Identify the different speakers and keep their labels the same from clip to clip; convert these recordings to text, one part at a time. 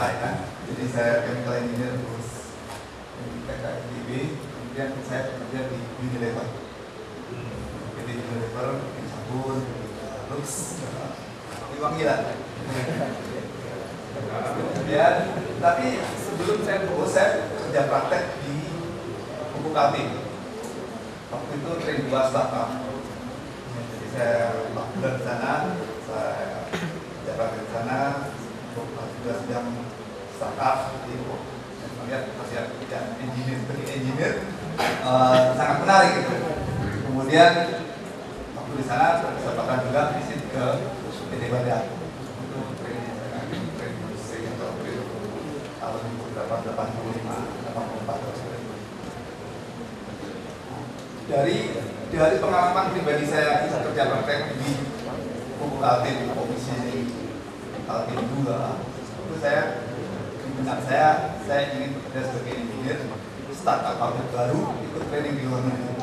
Speaker 1: saya. Jadi saya chemical engineer terus di PKIB, kemudian saya bekerja di Unilever. Jadi Unilever, bikin sabun, Lux, wangi lah. Kemudian, tapi sebelum saya lulus, saya kerja praktek di Pupuk Kaltim. Waktu itu train 2 startup. Jadi saya 4 bulan di sana, saya kerja praktek di sana, juga sedang startup seperti itu. Saya melihat pekerjaan engineer sangat menarik gitu. Kemudian waktu di sana berkesempatan juga visit ke PT Badan untuk training industri atau tahun 1985-84. Dari pengalaman pribadi saya kerja praktek di Pupuk Kaltim, komisi Kaltim 2, itu saya di benak saya ingin bekerja sebagai engineer startup pabrik baru, ikut training di luar negeri.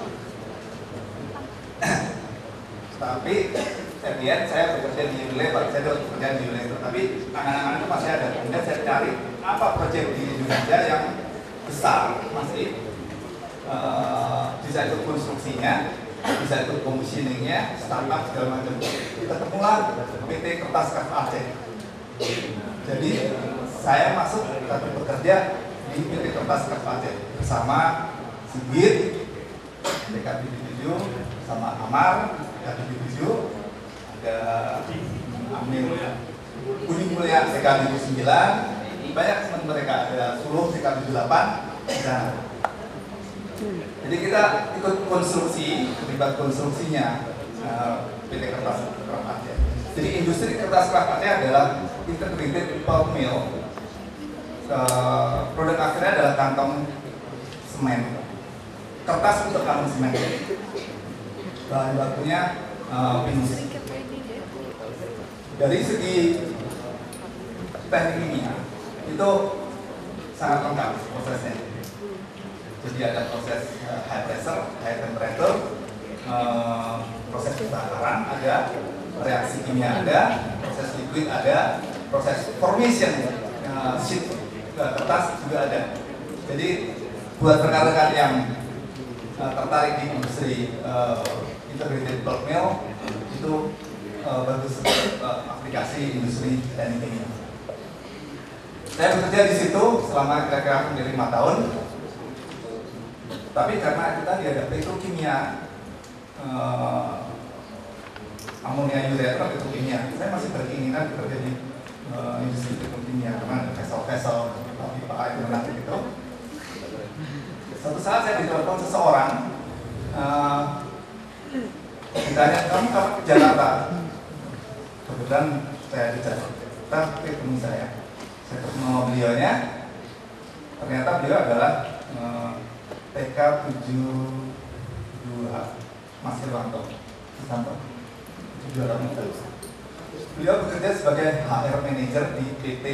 Speaker 1: Tapi kemudian saya bekerja di Unilever, saya terus bekerja di Unilever, tapi angan-angan itu masih ada. Kemudian saya cari apa proyek di Indonesia yang besar, masih bisa ikut konstruksinya, bisa ikut commissioningnya, startup segala macam. Ketemulah PT Kertas Kraft Aceh. Jadi saya masuk tapi bekerja di PT Kertas Kraft Aceh bersama Sigit, DKB 7, sama Amar, DKB 7, ada Amir Kuning Mulia DKB 9, banyak teman mereka, ada Suluh DKB 8 di sana. Jadi kita ikut konstruksi, terlibat konstruksinya PT Kertas Kraft Aceh. Jadi industri kertas Kraft Aceh adalah integrated pulp mill. Produk akhirnya adalah kantong semen, kertas untuk kantong semen. Bahan bakunya pinus. Dari segi teknik kimia itu sangat lengkap prosesnya. Jadi ada proses high pressure, high temperature, proses pembakaran ada, reaksi kimia ada, proses liquid ada, proses formation sheet kertas juga ada. Jadi buat rekan-rekan yang tertarik di industri integrated pulp mill itu bagus aplikasi industri teknik kimia. Saya bekerja di situ selama kira-kira hampir 5 tahun. Tapi karena kita ada petrokimia, amonia urea itu kan petrokimia. Saya masih berkeinginan bekerja di industri petrokimia karena ada vessel-vessel pipa air menarik itu. Suatu saat saya ditelepon seseorang, ditanya, kamu kapan ke Jakarta? Kebetulan saya di Jakarta, ketemu saya ketemu beliaunya. Ternyata beliau adalah TK 72 Mas Irwanto, beliau bekerja sebagai HR Manager di PT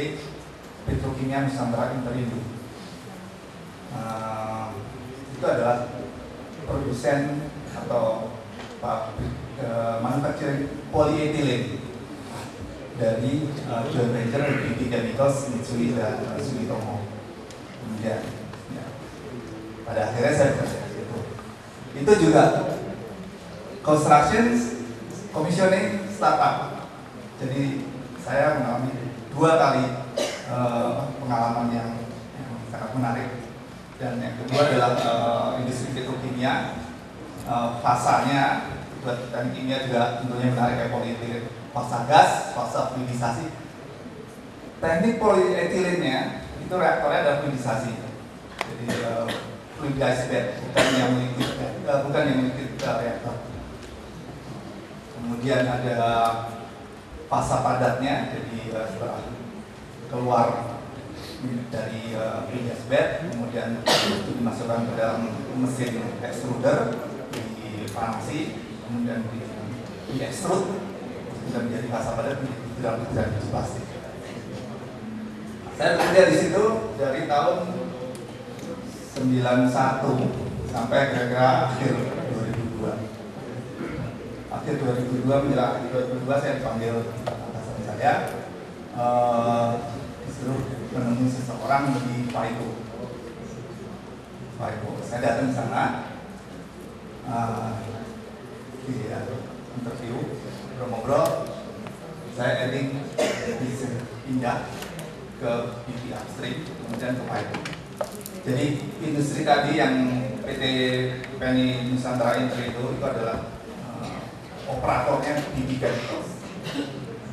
Speaker 1: Petrokimia Nusantara Interindo. Itu adalah produsen atau manufacturing polyethylene dari joint venture BP Chemicals, Mitsui dan Sumitomo. Kemudian pada akhirnya saya bekerja di situ. Itu juga construction, commissioning, startup. Jadi saya mengalami 2 kali pengalaman yang sangat menarik. Dan yang kedua adalah industri petrokimia. Fasanya buat teknik kimia juga tentunya menarik, kayak polyethylene, fasa gas, fasa fluidisasi. Teknik polyethilenenya itu reaktornya ada fluidisasi. Jadi fluidized bed, bukan yang liquid reaktor. Kemudian ada fasa padatnya, jadi setelah keluar dari fluidized bed, kemudian itu dimasukkan ke dalam mesin extruder, dipanasi, kemudian di extrude, bisa menjadi fasa padat di dalam plastik. Saya bekerja di situ dari tahun 91 sampai kira-kira akhir 2002. Akhir 2002 menjelang akhir 2002 saya dipanggil atasan saya disuruh membunuh seseorang di Paipo. Saya datang ke sana, interview, ngobrol, saya ending pindah ke BP Upstream, kemudian ke Paipo. Jadi industri tadi yang PT Penny Nusantara Interindo itu adalah operatornya BP Chemicals.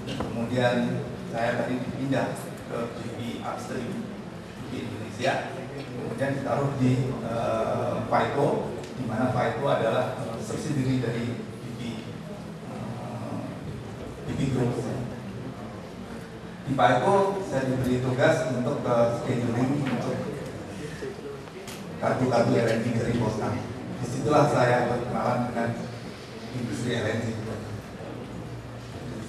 Speaker 1: Kemudian saya tadi pindah ke BP Upstream di Indonesia, kemudian ditaruh di Paipo, di mana Paipo adalah subsidiary dari BP Group. Di Paipo saya diberi tugas untuk scheduling untuk kartu-kartu LNG dari Boston. Disitulah saya berkenalan dengan industri LNG.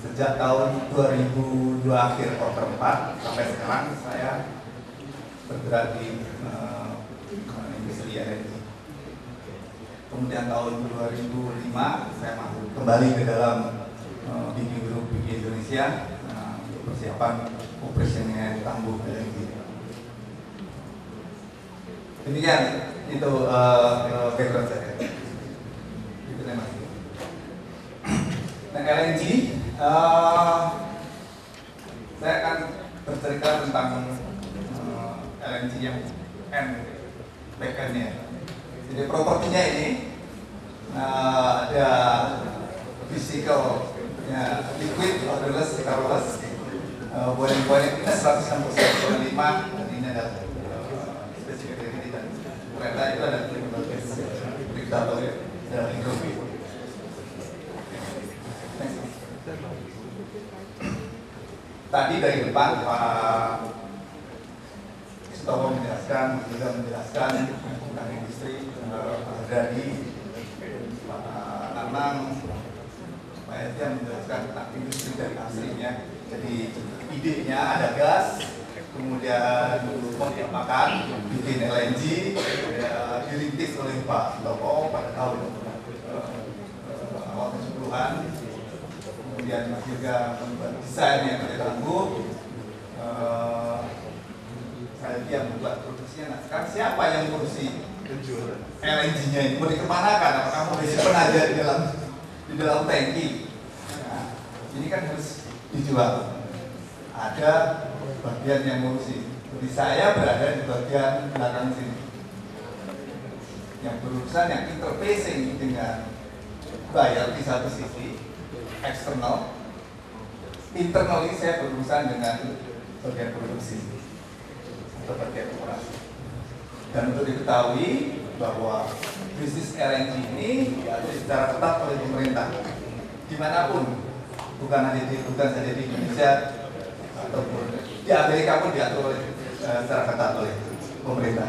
Speaker 1: Sejak tahun 2002 akhir quarter 4 sampai sekarang saya bergerak di industri LNG. Kemudian tahun 2005 saya masuk kembali ke dalam BP Group BP Indonesia untuk persiapan operasionalnya Tambuh LNG. Demikian itu background saya. Itu terima kasih. Nah, LNG, saya akan bercerita tentang LNG yang back end-nya. Jadi propertinya ini ada physical, liquid, odorless, colorless, boiling kita 165, dan ini adalah spesifikasi dan kereta itu ada diktator ya, ada lingkup. Tadi dari depan Pak Sutopo menjelaskan, juga menjelaskan tentang industri, Pak Hadradi, Pak Nanang, Pak Etian menjelaskan tentang industri dari aslinya. Jadi idenya ada gas, kemudian makan, bikin LNG, dirintis oleh Pak Sutopo pada tahun awal 70-an. Kemudian Mas juga membuat desain yang terganggu. Saya yang membuat produksinya. Nah, sekarang siapa yang ngurusi LNG-nya ini? Mau dikemanakan? Apakah mau disimpan aja di dalam tangki? Nah, ini kan harus dijual. Ada bagian yang ngurusi. Jadi saya berada di bagian belakang sini, yang berurusan yang interfacing dengan buyer di satu sisi, eksternal. Internally saya berurusan dengan bagian produksi atau bagian operasi. Dan untuk diketahui bahwa bisnis LNG ini diatur secara ketat oleh pemerintah dimanapun, bukan saja di Indonesia ataupun di Amerika pun diatur oleh secara ketat oleh pemerintah.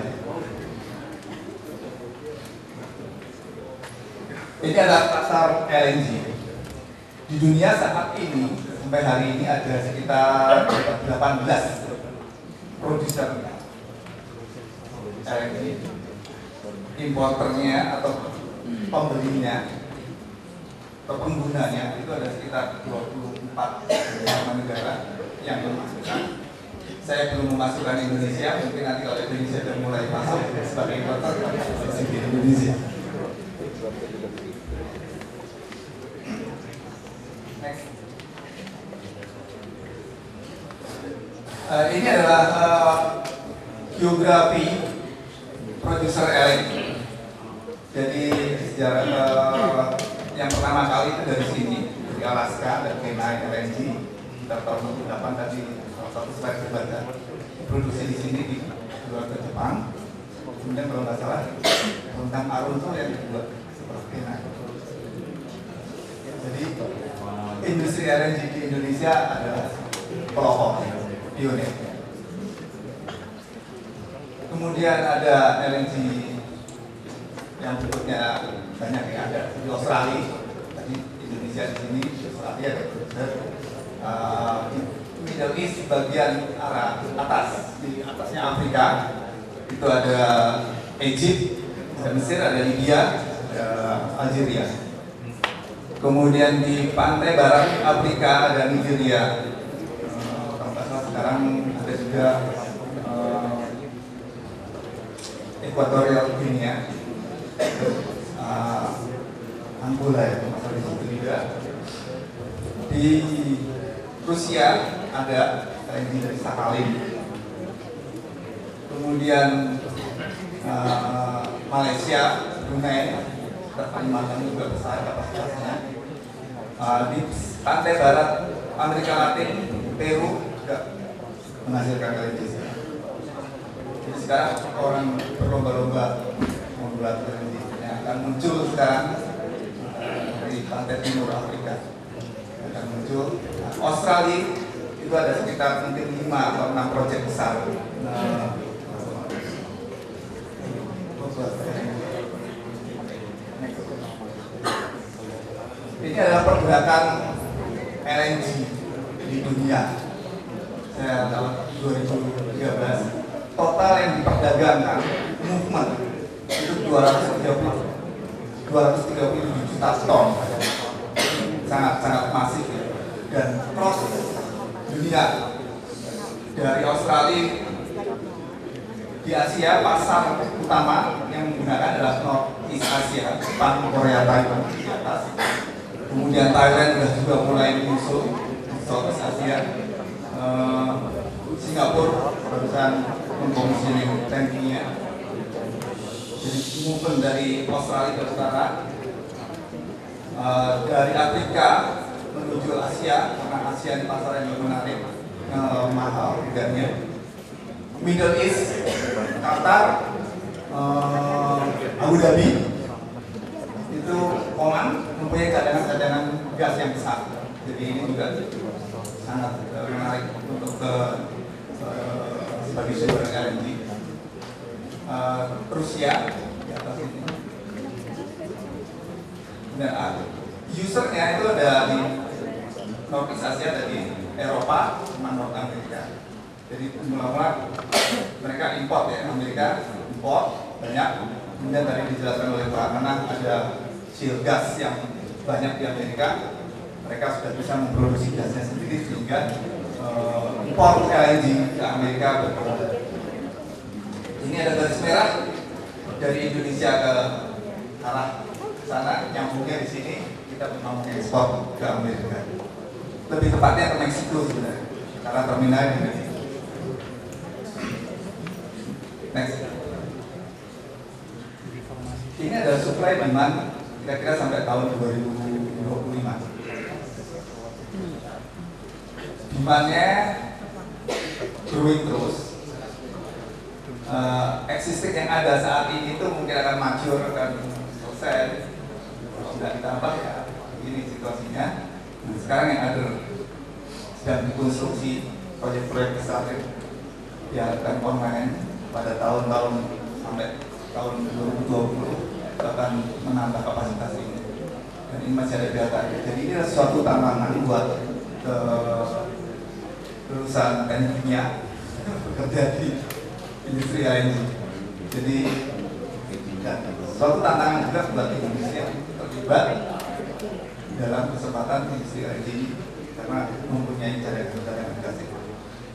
Speaker 1: Ini adalah pasar LNG. Di dunia saat ini, sampai hari ini ada sekitar 18 produser LNG. Importernya atau pembelinya atau penggunanya itu ada sekitar 24 negara yang memasukkan. Saya belum memasukkan Indonesia, mungkin nanti kalau Indonesia sudah mulai masuk sebagai importer di Indonesia. Next. Ini adalah geografi produser LNG. Jadi sejarah yang pertama kali itu dari sini, dari Alaska dan Kenai LNG. Sekitar tahun 68 tadi salah satu slide terbaca. Produksi di sini di luar ke Jepang. Kemudian kalau nggak salah tentang Arun itu yang dibuat seperti Kenai. Jadi industri LNG di Indonesia adalah pelopor, pionir. Kemudian ada LNG yang berikutnya banyak yang ada di Australia. Tadi Indonesia di sini, di Australia ada produser. Di Middle East di bagian arah atas, di atasnya Afrika itu ada Egypt, ada Mesir, ada Libya, ada Algeria. Kemudian di pantai barat Afrika ada Nigeria. Kalau nggak salah sekarang ada juga Ekuatorial Guinea, Angola ya, masalah di situ juga. Di Rusia ada LNG dari Sakhalin. Kemudian Malaysia, Brunei, Kalimantan juga besar kapasitasnya. Di pantai barat Amerika Latin, Peru juga menghasilkan LNG. Jadi sekarang orang berlomba-lomba membuat LNG yang akan muncul sekarang di pantai timur Afrika akan muncul. Australia itu ada sekitar mungkin 5 atau 6 proyek besar. Ini adalah pergerakan LNG di dunia. Saya tahun 2013 total yang diperdagangkan movement itu 237 juta ton, sangat masif ya. Dan cross dunia dari Australia di Asia, pasar utama yang menggunakan adalah Northeast Asia, Jepang, Korea, Taiwan di atas. Kemudian Thailand juga mulai menyusul Southeast Asia. Singapura barusan mengkomisioning tankingnya. Jadi movement dari Australia ke utara, dari Afrika menuju Asia, karena Asia ini pasar yang menarik, mahal harganya. Middle East, Qatar, Abu Dhabi, itu Oman mempunyai cadangan gas yang besar. Jadi ini juga sangat menarik untuk sebagai sumber LNG. Rusia di atas ini. Nah, usernya itu ada di Northeast Asia, ada di Eropa, sama North Amerika. Jadi mula-mula mereka import ya, Amerika import banyak. Kemudian tadi dijelaskan oleh Pak Manah ada shale gas yang banyak di Amerika. Mereka sudah bisa memproduksi gasnya sendiri sehingga import LNG ke Amerika berkurang. Ini ada garis merah dari Indonesia ke arah sana, nyambungnya di sini kita memang ekspor ke Amerika. Lebih tepatnya ke Meksiko sebenarnya, karena terminal di Meksiko. Next. Ini adalah supply demand kira-kira sampai tahun 2025. Demandnya growing terus. Existing yang ada saat ini itu mungkin akan mature, akan selesai. Kalau tidak ditambah ya ini situasinya. Nah, sekarang yang ada sedang dikonstruksi proyek-proyek besar yang akan online pada tahun-tahun sampai tahun 2020 akan menambah kapasitas ini. Dan ini masih ada data. Jadi ini adalah suatu tantangan buat perusahaan tekniknya bekerja di industri LNG. Jadi suatu tantangan juga buat Indonesia terlibat dalam kesempatan industri LNG ini karena mempunyai cadangan gas.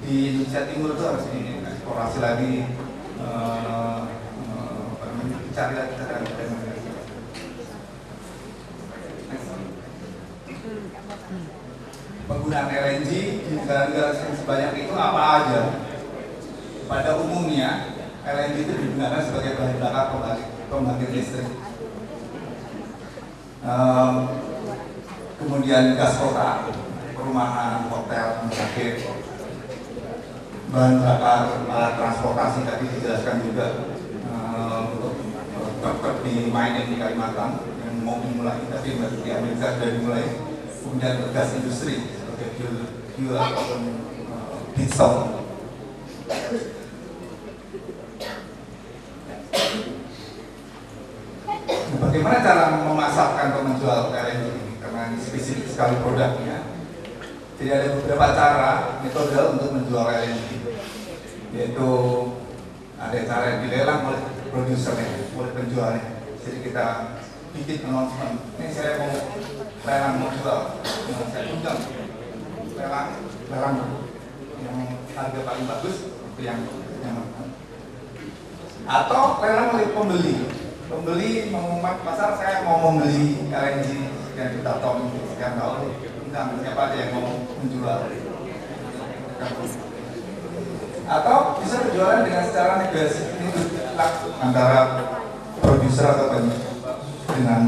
Speaker 1: Di Indonesia Timur itu harus eksplorasi lagi, cari lagi cadangan gas. Penggunaan LNG di negara-negara yang sebanyak itu apa aja? Pada umumnya LNG itu digunakan sebagai bahan bakar pembangkit listrik. Kemudian gas kota, perumahan, hotel, rumah sakit, bahan bakar transportasi tadi dijelaskan juga, untuk truk di mining di Kalimantan yang mau dimulai, tapi di Amerika sudah dimulai. Kemudian gas industri sebagai fuel ataupun feedstock. Bagaimana cara memasarkan atau menjual LNG ini? Karena ini spesifik sekali produknya. Jadi ada beberapa cara, metode untuk menjual LNG. Yaitu ada cara yang dilelang oleh produsernya, oleh penjualnya. Jadi kita bikin announcement, ini saya mau lelang mau jual, saya undang lelang yang harga paling bagus itu yang Atau rela oleh pembeli mengumumkan pasar, saya mau membeli LNG sekian juta ton sekian tahun, enggak, siapa aja yang mau menjual. Atau bisa berjualan dengan secara negosiasi antara produser atau dengan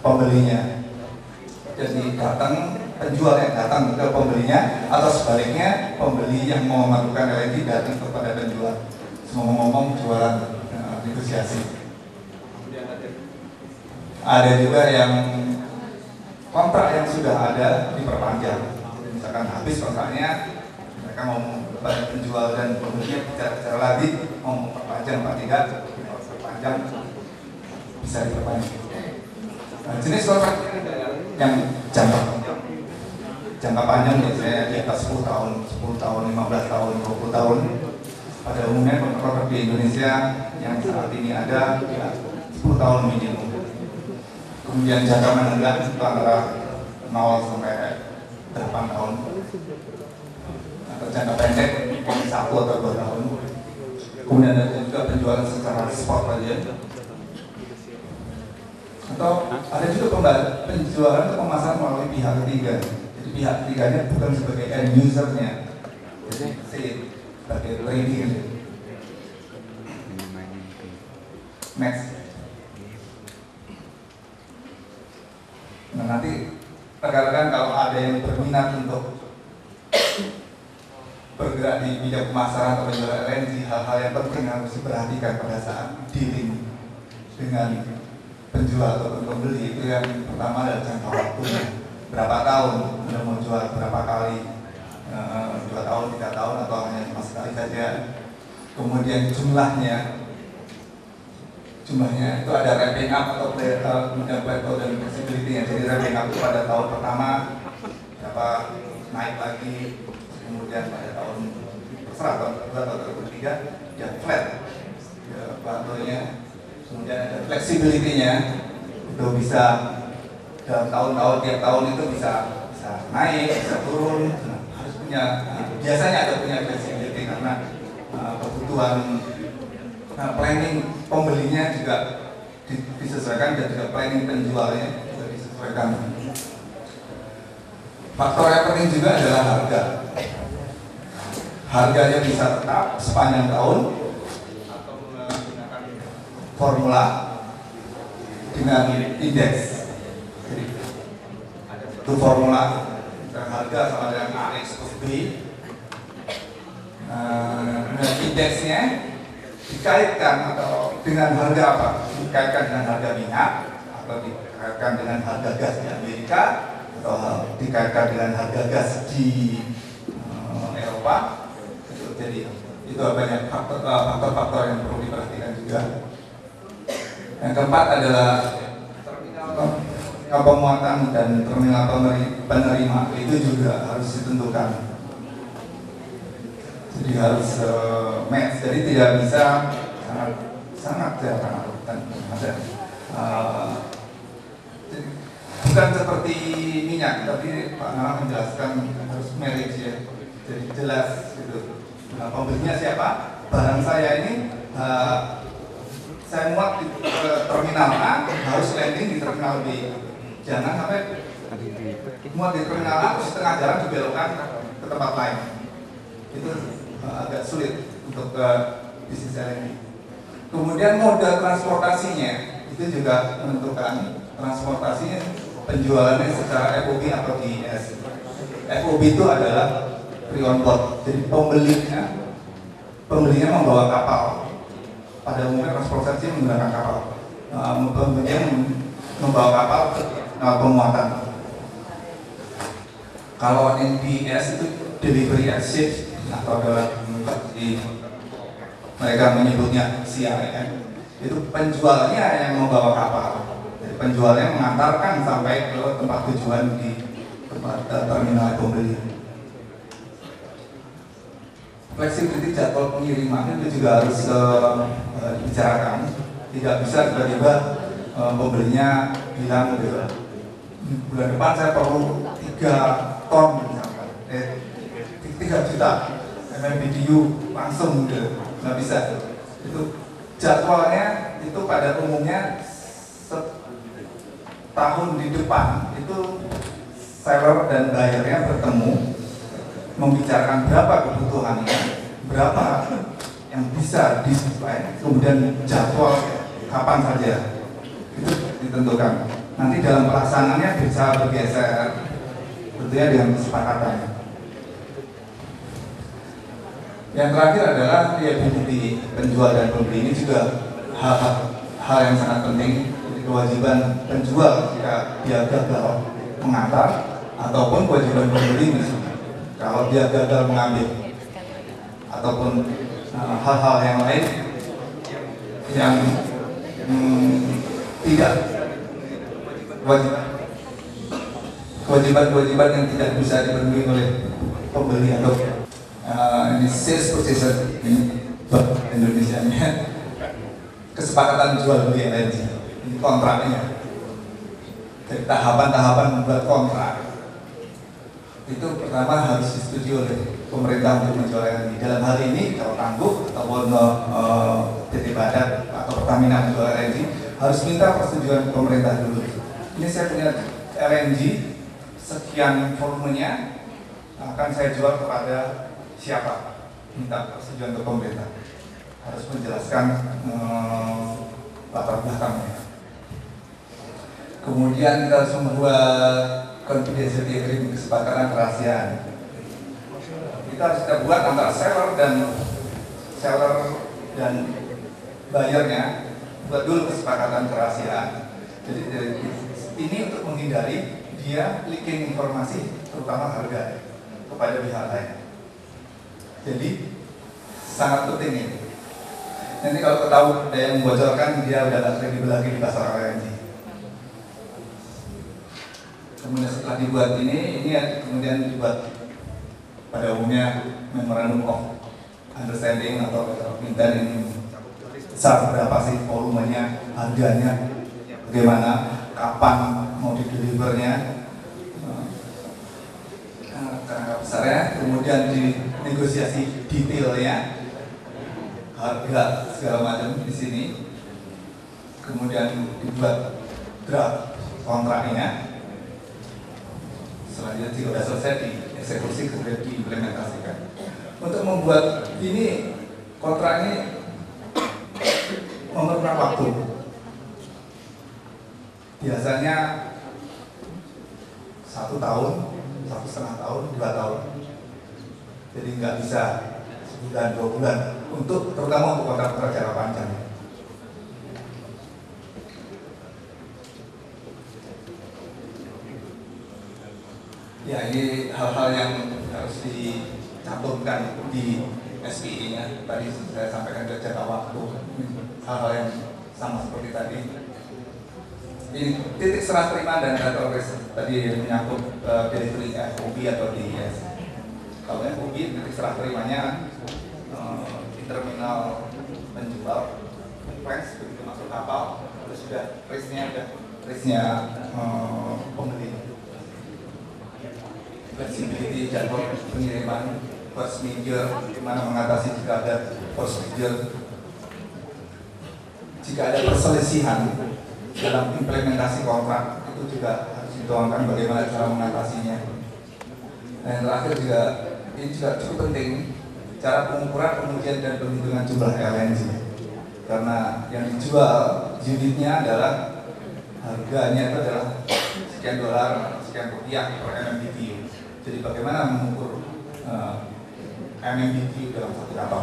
Speaker 1: pembelinya. Jadi penjual yang datang ke pembelinya, atau sebaliknya pembeli yang mau melakukan LNG datang kepada penjual. Ngomong-ngomong jualan negosiasi. Ada juga yang kontrak yang sudah ada diperpanjang. Misalkan habis kontraknya, mereka mau banyak penjual dan pembelinya bicara lagi, mau perpanjang apa tidak, perpanjang bisa diperpanjang. Nah, jenis kontrak yang jangka panjang biasanya di atas 10 tahun, 15 tahun, 20 tahun. Pada umumnya kontrak di Indonesia yang saat ini ada ya 10 tahun minimum. Kemudian jangka menengah itu antara 0 sampai 8 tahun. Atau jangka pendek 1 atau 2 tahun. Kemudian ada juga penjualan secara spot aja. Atau ada juga penjualan atau pemasaran melalui pihak ketiga. Jadi pihak ketiganya bukan sebagai end usernya, jadi sebagai trading. Next. Nah, nanti rekan-rekan kalau ada yang berminat untuk bergerak di bidang pemasaran atau penjualan LNG, hal-hal yang penting harus diperhatikan pada saat dealing dengan penjual atau pembeli. Itu yang pertama adalah jangka waktunya, berapa tahun Anda mau jual, berapa kali, 2 tahun, 3 tahun, atau hanya cuma sekali saja. Kemudian jumlahnya itu ada ramping up atau kemudian plateau dan flexibility. Jadi ramping up itu pada tahun pertama berapa, naik lagi, kemudian pada tahun terserah tahun kedua atau tahun ketiga ya flat ya, plateaunya. Kemudian ada flexibility-nya, itu bisa dalam tahun-tahun, tiap tahun itu bisa naik, bisa turun. Nah, harus punya, biasanya ada punya flexibility karena kebutuhan planning pembelinya juga disesuaikan, dan juga planning penjualnya juga disesuaikan. Faktor yang penting juga adalah harga. Harganya bisa tetap sepanjang tahun atau menggunakan formula dengan indeks. Jadi ada satu formula harga sama dengan AX plus B. Nah, indeksnya dikaitkan atau dengan harga apa? Dikaitkan dengan harga minyak, atau dikaitkan dengan harga gas di Amerika, atau dikaitkan dengan harga gas di Eropa. Jadi itu banyak faktor-faktor yang perlu diperhatikan juga. Yang keempat adalah terminal pemuatan dan terminal penerima, itu juga harus ditentukan. Jadi harus match, jadi tidak bisa sangat jarang ada. Bukan seperti minyak, tapi Pak Nala menjelaskan harus marriage ya, jadi jelas gitu. Nah, pembelinya siapa? Barang saya ini saya muat di terminal A, harus landing di terminal B. Jangan sampai muat di terminal A terus setengah jalan dibelokkan ke tempat lain. Itu agak sulit untuk bisnis LNG. Kemudian moda transportasinya itu juga menentukan transportasinya, penjualannya secara FOB atau DIS. FOB itu adalah free on board, jadi pembelinya membawa kapal. Pada umumnya transportasi menggunakan kapal. Pembelinya membawa kapal ke pemuatan. Kalau NDS itu delivery at ship, atau adalah mereka menyebutnya CIM, itu penjualnya yang membawa kapal. Jadi penjualnya mengantarkan sampai ke tempat tujuan di tempat terminal pembeli. Fleksibilitas jadwal pengiriman itu juga harus dibicarakan. Tidak bisa tiba-tiba pembelinya bilang gitu, bulan depan saya perlu 3 ton misalkan, 3 juta MMBTU langsung gitu, nggak bisa. Itu jadwalnya itu pada umumnya setahun di depan itu seller dan buyernya bertemu, membicarakan berapa kebutuhannya, berapa yang bisa disuplai, kemudian jadwal kapan saja itu ditentukan. Nanti dalam pelaksanaannya bisa bergeser, tentunya dengan kesepakatannya. Yang terakhir adalah liability penjual dan pembeli. Ini juga hal yang sangat penting. Kewajiban penjual jika dia gagal mengantar, ataupun kewajiban pembeli misalnya kalau dia gagal mengambil, ataupun hal-hal yang lain yang tidak kewajiban yang tidak bisa dipenuhi oleh pembeli atau ini sales purchase ini Indonesia-nya kesepakatan jual beli LNG ini kontraknya. Jadi tahapan-tahapan membuat kontrak itu pertama harus disetujui oleh pemerintah untuk menjual LNG. Dalam hal ini kalau Tangguh ataupun PT Badan atau Pertamina menjual LNG harus minta persetujuan pemerintah dulu. Ini saya punya LNG sekian volumenya, akan saya jual kepada siapa? Minta persetujuan ke pemerintah. Harus menjelaskan latar belakangnya. Kemudian kita harus membuat confidentiality agreement, kesepakatan kerahasiaan. Kita harus buat antara seller dan buyernya, buat dulu kesepakatan kerahasiaan. Jadi ini untuk menghindari dia leaking informasi, terutama harga kepada pihak lain. Jadi sangat penting ini. Nanti kalau ketahuan ada yang membocorkan, dia udah tidak kredibel lagi di pasar LNG. Kemudian setelah dibuat ini kemudian dibuat pada umumnya memorandum of understanding atau intent ini besar berapa sih volumenya, harganya, bagaimana, kapan mau di-delivernya, karena besarnya, kemudian di negosiasi detailnya, harga segala macam di sini, kemudian dibuat draft kontraknya. Selanjutnya jika sudah selesai dieksekusi, kemudian diimplementasikan. Untuk membuat ini kontrak ini memerlukan waktu. Biasanya 1 tahun, 1,5 tahun, 2 tahun. Jadi nggak bisa sebulan, 2 bulan. Terutama untuk kontrak jangka panjang. Ya, ini hal-hal yang harus dicantumkan di SPI-nya. Tadi saya sampaikan jangka waktu, hal-hal yang sama seperti tadi. Ini titik serah terima dan data tadi menyangkut delivery FOB atau DIS. Kalau FOB titik serah terimanya di terminal penjual, fans begitu masuk kapal, terus sudah race-nya pembeli. Flexibility jadwal pengiriman, force majeure, bagaimana mengatasi jika ada force majeure, jika ada perselisihan dalam implementasi kontrak, itu juga harus dituangkan bagaimana cara mengatasinya. Dan yang terakhir juga, ini juga cukup penting, cara pengukuran, pengujian dan penghitungan jumlah LNG. Karena yang dijual unitnya adalah harganya itu adalah sekian dolar, sekian rupiah per MMBTU. Jadi bagaimana mengukur MMBTU dalam satu kapal?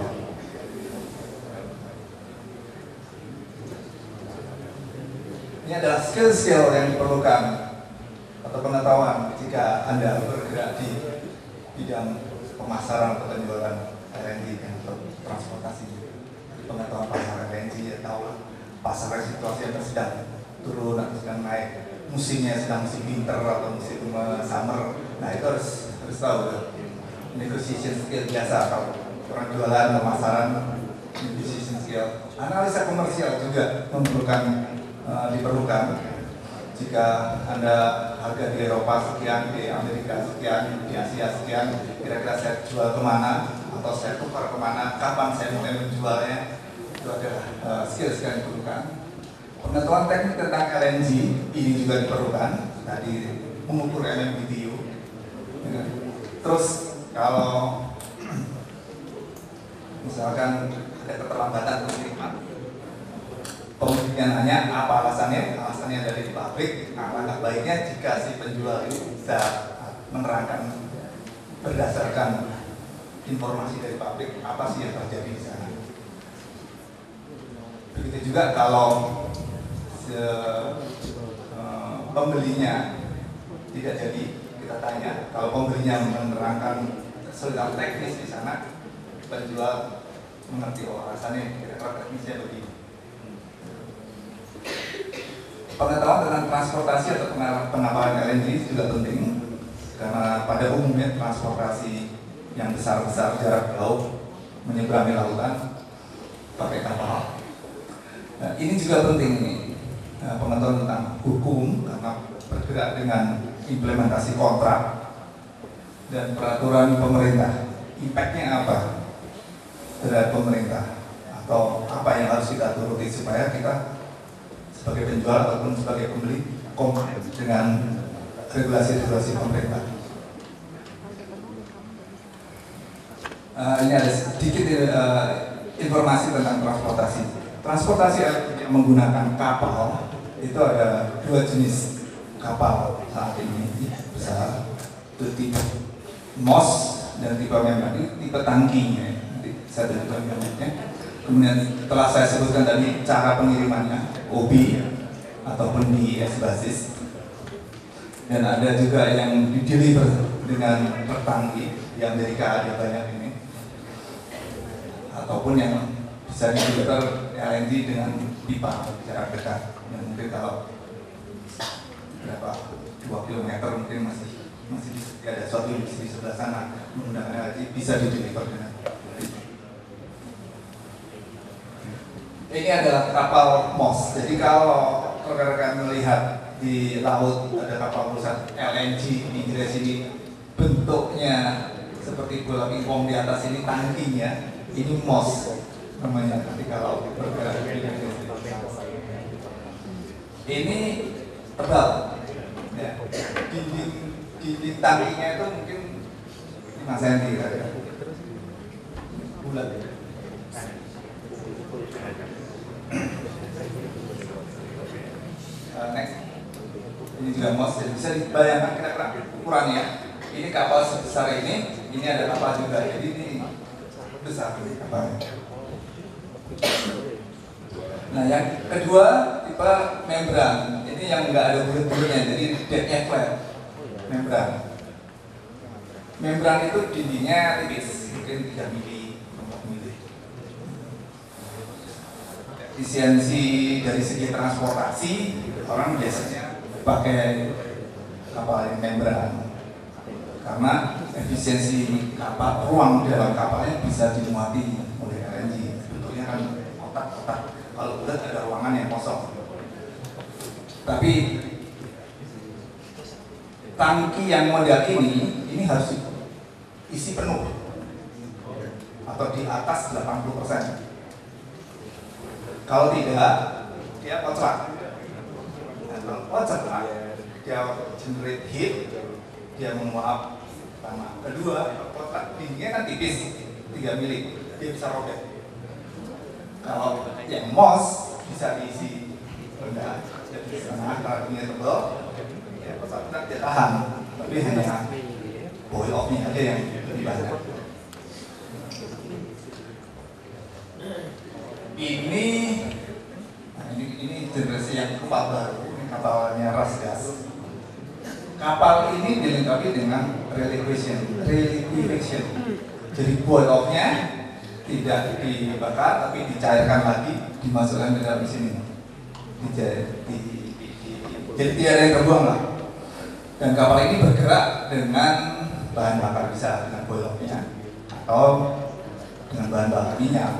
Speaker 1: Ini adalah skill-skill yang diperlukan atau pengetahuan jika Anda bergerak di bidang pemasaran atau penjualan LNG atau transportasi. Pengetahuan pasar LNG, tahu pasar situasi yang sedang turun atau sedang naik, musimnya sedang musim winter atau musim summer. Nah itu harus tahu negotiation skill biasa kalau orang jualan pemasaran, negotiation skill. Analisa komersial juga diperlukan. Jika Anda harga di Eropa sekian, di Amerika sekian, di Asia sekian, kira-kira saya jual kemana atau saya tukar kemana, kapan saya mulai menjualnya. itu adalah skill-skill yang diperlukan. Pengetahuan teknik tentang LNG ini juga diperlukan, tadi mengukur MMBTU. Ya. Terus kalau misalkan ada keterlambatan pengiriman, pembuktian hanya apa alasannya? Alasannya dari pabrik. Alangkah baiknya jika si penjual itu bisa menerangkan berdasarkan informasi dari pabrik apa sih yang terjadi di sana. Begitu juga kalau pembelinya tidak jadi, kita tanya. Kalau pembelinya menerangkan kesulitan teknis di sana, penjual mengerti alasannya kira-kira teknisnya begini. Pengetahuan tentang transportasi atau pengapalan LNG juga penting, karena pada umumnya transportasi yang besar-besar jarak jauh menyeberangi lautan pakai kapal. Nah, ini juga penting nih, pengetahuan tentang hukum karena bergerak dengan implementasi kontrak dan peraturan pemerintah. Impact-nya apa terhadap pemerintah atau apa yang harus kita turuti supaya kita sebagai penjual ataupun sebagai pembeli komplit dengan regulasi-regulasi pemerintah. Ini ada sedikit informasi tentang transportasi. Transportasi yang menggunakan kapal itu ada dua jenis kapal saat ini besar, itu tipe MOS dan tipe membran. Ini tipe tangkinya, nanti saya tunjukkan gambarnya. Kemudian telah saya sebutkan tadi cara pengirimannya, OB ataupun di basis, dan ada juga yang di deliver dengan tertangki yang dari KA banyak ini, ataupun yang bisa di deliver LNG dengan pipa jarak dekat, yang mungkin kalau berapa 2 km mungkin masih ada suatu di sebelah sana menggunakan LNG bisa di deliver dengan. Ini adalah kapal MOS. Jadi kalau rekan-rekan melihat di laut ada kapal perusahaan LNG di sini, bentuknya seperti bola pingpong di atas ini tangkinya, ini MOS namanya. Nanti kalau bergerak ini tebal, ya. Dinding tangkinya itu mungkin 5 cm kira-kira. Bulat. Next, ini juga MOS, jadi bisa dibayangkan kira-kira ukurannya. Ini kapal sebesar ini ada kapal juga, jadi ini besar ini kapalnya. Nah, yang kedua tipe membran, ini yang enggak ada bulat-bulatnya, jadi decknya flat, membran. Membran itu dindingnya tipis, mungkin 3 mili, 4 mili. Efisiensi dari segi transportasi, orang biasanya pakai kapal yang membran karena efisiensi kapal, ruang dalam kapalnya bisa dimuati oleh LNG. Bentuknya kan kotak-kotak, kalau bulat ada ruangan yang kosong. Tapi tangki yang model ini harus isi penuh atau di atas 80%. Kalau tidak, dia kocak. Kalau kocak, dia generate heat, dia menguap tanah. Kedua, kotak dindingnya kan tipis, 3 mili, dia bisa robek. Kalau yang MOS bisa diisi rendah, jadi setengah tangkinya tebal, ya kotak dia tahan. Tapi hanya boil off-nya aja yang lebih banyak. Ini generasi yang kapal baru, ini kapalnya Rasgas. Kapal ini dilengkapi dengan reliquefaction. Jadi boil off-nya tidak dibakar tapi dicairkan lagi, dimasukkan ke dalam sini. Jadi tidak ada yang terbuang lah. Dan kapal ini bergerak dengan bahan bakar, bisa dengan boil off-nya atau dengan bahan bakar minyak.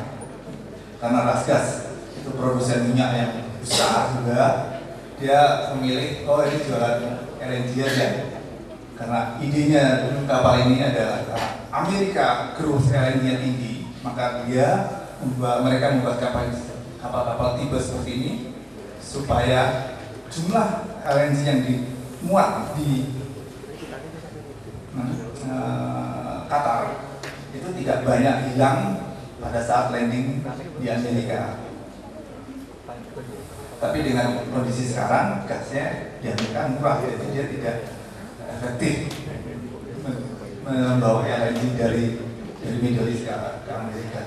Speaker 1: Karena Rasgas itu produsen minyak yang besar juga, dia memilih ini jualan LNG aja. Karena idenya kapal ini adalah Amerika growth LNG-nya tinggi, maka dia mereka membuat kapal-kapal tipe seperti ini supaya jumlah LNG yang dimuat di Qatar itu tidak banyak hilang pada saat landing di Amerika. Tapi dengan kondisi sekarang gasnya di Amerika murah, jadi dia tidak efektif membawa LNG dari Middle East ke Amerika.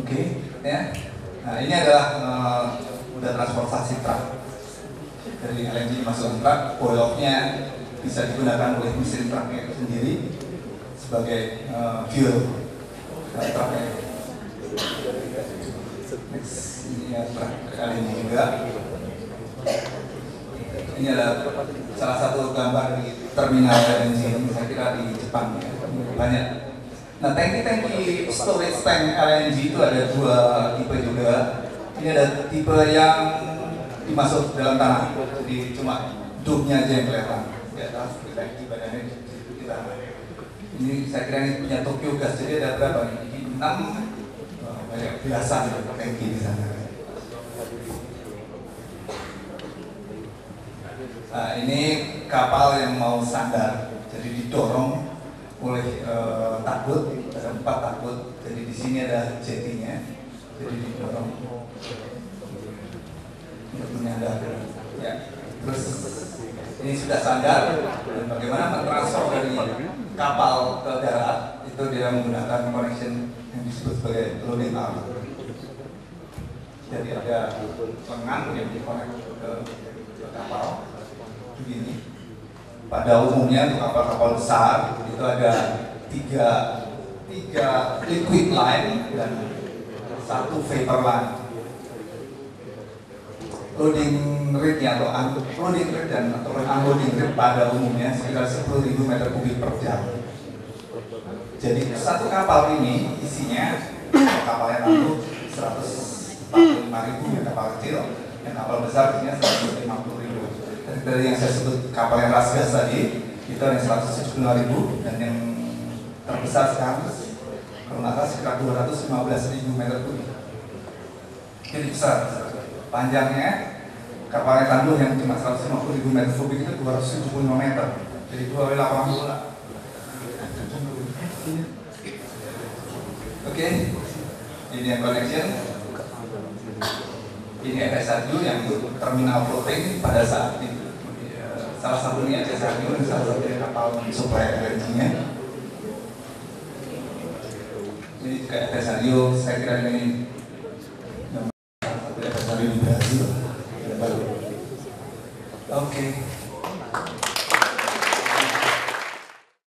Speaker 1: Oke, ya. Nah ini adalah udah transportasi truk dari LNG masuk truk, boil-off-nya bisa digunakan oleh mesin truknya itu sendiri sebagai fuel truknya. Next, ini ya truk LNG juga. Ini adalah salah satu gambar di terminal LNG, saya kira di Jepang ya, banyak. Nah, tangki storage tank LNG itu ada dua tipe juga. Ini ada tipe yang dimasuk dalam tanah, jadi cuma dome-nya aja yang kelihatan di atas, tangki badannya di tanah. Ini saya kira ini punya Tokyo Gas, jadi ada berapa nih? 6 banyak belasan tangki di sana. Nah, ini kapal yang mau sandar, jadi didorong oleh takbut, ada 4 takbut. Jadi di sini ada jetinya, jadi didorong untuk menyandar. Ya, terus ini sudah sandar. Dan bagaimana mentransfer dari kapal ke darat itu dia menggunakan connection yang disebut sebagai loading arm. Jadi ada lengan yang dikonek ke kapal begini. Pada umumnya untuk kapal-kapal besar itu ada tiga liquid line dan 1 vapor line. Loading rate atau unloading rate dan atau unloading rate pada umumnya sekitar 10.000 meter kubik per jam. Jadi satu kapal ini isinya kapalnya tahu 145.000 yang kapal kecil, yang kapal besar isinya 150.000. Dari yang saya sebut kapal yang ras gas tadi itu ada 175.000 dan yang terbesar sekarang kalau nggak salah sekitar 215.000 meter kubik. Jadi besar. Panjangnya kapalnya tanduh yang cuma 150.000 meter kubik itu 275 meter. Jadi 2 kali 80 lah. Oke, ini yang connection. Ini FSRU yang terminal floating pada saat itu. Salah satunya FSRU, salah satunya kapal supply LNG-nya. Ini juga FSRU, saya kira ini FSRU di Brazil. Oke.